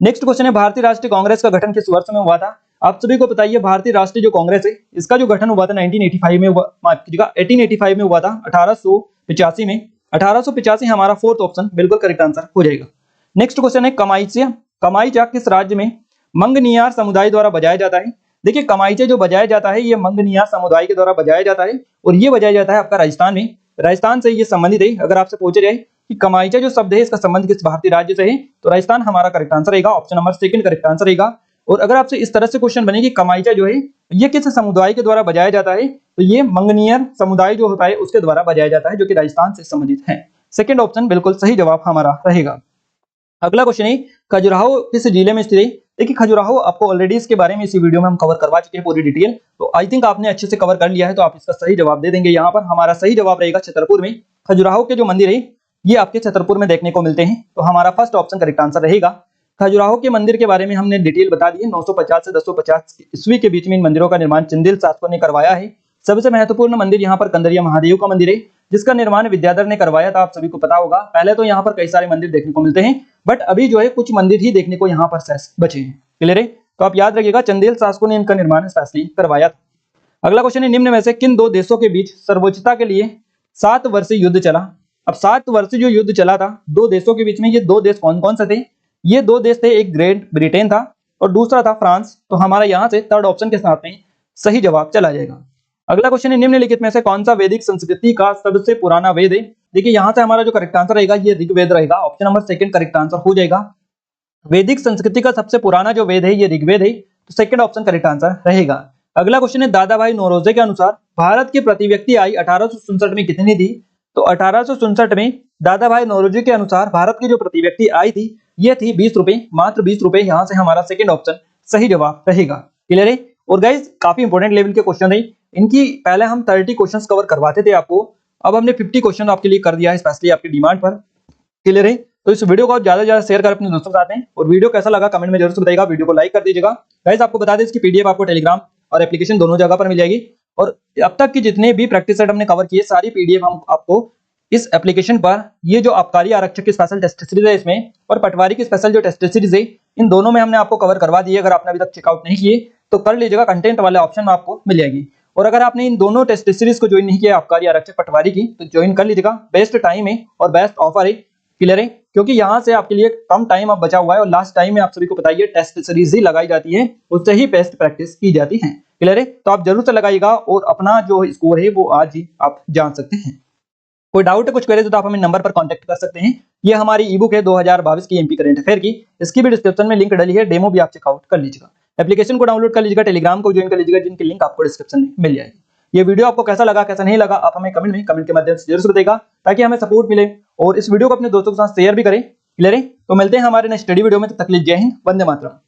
नेक्स्ट क्वेश्चन है, भारतीय राष्ट्रीय कांग्रेस का गठन किस वर्ष में हुआ था? आप सभी को बताइए भारतीय राष्ट्रीय जो कांग्रेस है इसका जो गठन हुआ था 1985 में, माफ कीजिएगा 1885 में हुआ था, 1885 में। 1885 हमारा 4th ऑप्शन बिल्कुल करेक्ट आंसर हो जाएगा। नेक्स्ट क्वेश्चन है, कमाईचा किस राज्य में मंगनियार समुदाय द्वारा बजाया जाता है? देखिए कमाईचे जो बजाया जाता है ये मंगनिया समुदाय के द्वारा बजाया जाता है और ये बजाया जाता है आपका राजस्थान में। राजस्थान से ये संबंधित है। अगर आपसे पूछा जाए कि कमाईचा जो शब्द है इसका संबंध किस भारतीय राज्य से है, तो राजस्थान हमारा करेक्ट आंसर रहेगा। Option number second correct answer रहेगा। और अगर आपसे इस तरह से क्वेश्चन बने कि कमाईचा जो है ये किस समुदाय के द्वारा बजाया जाता है, तो ये मंगनियर समुदाय जो होता है उसके द्वारा बजाया जाता है, जो कि राजस्थान से संबंधित है। सेकंड ऑप्शन बिल्कुल सही जवाब हमारा रहेगा। अगला क्वेश्चन है खजुराहो किस जिले में स्थित है। देखिए खजुराहो आपको ऑलरेडी इसके बारे में इसी वीडियो में हम कवर करवा चुके हैं पूरी डिटेल, तो आई थिंक आपने अच्छे से कवर कर लिया है, तो आप इसका सही जवाब दे देंगे। यहाँ पर हमारा सही जवाब रहेगा छतरपुर में। खजुराहो के जो मंदिर है ये आपके छतरपुर में देखने को मिलते हैं, तो हमारा फर्स्ट ऑप्शन करेक्ट आंसर रहेगा। खजुराहो के मंदिर के बारे में हमने डिटेल बता दी है। 950 से 1050 ईस्वी के बीच में इन मंदिरों का निर्माण चंदेल शासकों ने करवाया है। सबसे महत्वपूर्ण मंदिर यहाँ पर कंदरिया महादेव का मंदिर है, जिसका निर्माण विद्याधर ने करवाया था, आप सभी को पता होगा। पहले तो यहाँ पर कई सारे मंदिर देखने को मिलते हैं, बट अभी जो है कुछ मंदिर ही देखने को यहाँ पर शेष बचे हैं। क्लियर है, तो आप याद रखिएगा चंदेल शासकों ने इनका निर्माण स्पेशली करवाया था। अगला क्वेश्चन है निम्न में से किन दो देशों के बीच सर्वोच्चता के लिए 7 वर्षीय युद्ध चला। अब 7 वर्षीय जो युद्ध चला था दो देशों के बीच में, ये दो देश कौन कौन से थे। ये दो देश थे, एक ग्रेट ब्रिटेन था और दूसरा था फ्रांस। तो हमारा यहाँ से थर्ड ऑप्शन के साथ में सही जवाब चला जाएगा। अगला क्वेश्चन है निम्नलिखित में से कौन सा वैदिक संस्कृति का सबसे पुराना वेद है। देखिए यहाँ से हमारा जो करेक्ट आंसर रहेगा ये ऋग्वेद रहेगा। Option number second correct answer हो जाएगा। वैदिक संस्कृति का सबसे पुराना जो वेद है ये ऋग्वेद है, तो सेकंड ऑप्शन करेक्ट आंसर रहेगा। अगला क्वेश्चन है दादा भाई नौरोजी के अनुसार भारत की प्रति व्यक्ति आय 1867 में कितनी थी। तो 1867 में दादा भाई नौरोजी के अनुसार भारत की जो प्रति व्यक्ति आय थी ये थी 20 रुपए, मात्र 20 रुपए। यहाँ से हमारा सेकंड ऑप्शन सही जवाब रहेगा। क्लियर है, और गाइस काफी इंपॉर्टेंट लेवल के क्वेश्चन है। इनकी पहले हम 30 क्वेश्चंस कवर करवाते थे आपको, अब हमने 50 क्वेश्चन आपके लिए कर दिया है स्पेशली आपकी डिमांड पर। क्लियर है, तो इस वीडियो को आप ज्यादा से ज्यादा शेयर कर अपने दोस्तों के साथ में, और वीडियो कैसा लगा कमेंट में जरूर से बताइएगा। वीडियो को लाइक कर दीजिएगा। गाइस आपको बता दें इसकी पीडीएफ आपको टेलीग्राम और एप्लीकेशन दोनों जगह पर मिल जाएगी, और अब तक की जितने भी प्रैक्टिस सेट हमने कवर किए सारी पीडीएफ हम आपको इस एप्लीकेशन पर, ये जो आबकारी आरक्षक की स्पेशल टेस्ट सीरीज है इसमें, और पटवारी की स्पेशल जो टेस्ट सीरीज है, इन दोनों में हमने आपको कवर करवा दी है। अगर आपने अभी तक चेकआउट नहीं किए तो कर लीजिएगा, कंटेंट वाले ऑप्शन में आपको मिल जाएगी। और अगर आपने इन दोनों टेस्ट सीरीज को ज्वाइन नहीं किया आबकारी आरक्षक पटवारी की, तो ज्वाइन कर लीजिएगा। बेस्ट टाइम है और बेस्ट ऑफर है। क्लियर है, क्योंकि यहाँ से आपके लिए कम टाइम अब बचा हुआ है, और लास्ट टाइम में आप सभी को बताइए टेस्ट सीरीज ही लगाई जाती है, उससे ही बेस्ट प्रैक्टिस की जाती है। क्लियर है, तो आप जरूर से लगाइएगा और अपना जो स्कोर है वो आज ही आप जान सकते हैं। कोई डाउट है कुछ करे तो आप हमें नंबर पर कांटेक्ट कर सकते हैं। ये हमारी ई बुक है 2022 की एमपी करंट अफेयर की, इसकी भी डिस्क्रिप्शन में लिंक डली है, डेमो भी आप चेकआउट कर लीजिएगा। एप्लीकेशन को डाउनलोड कर लीजिएगा, टेलीग्राम को ज्वाइन कर लीजिएगा, जिनकी लिंक आपको डिस्क्रिप्शन में मिल जाएगी। ये वीडियो आपको कैसा लगा कैसा नहीं लगा आप हमें कमेंट के माध्यम से जरूर से बताइएगा, ताकि हमें सपोर्ट मिले, और इस वीडियो को अपने दोस्तों के साथ शेयर भी करें। क्लियर है, तो मिलते हैं हमारे नेक्स्ट स्टडी वीडियो में, तब तक के लिए जय हिंद, वंदे मातरम।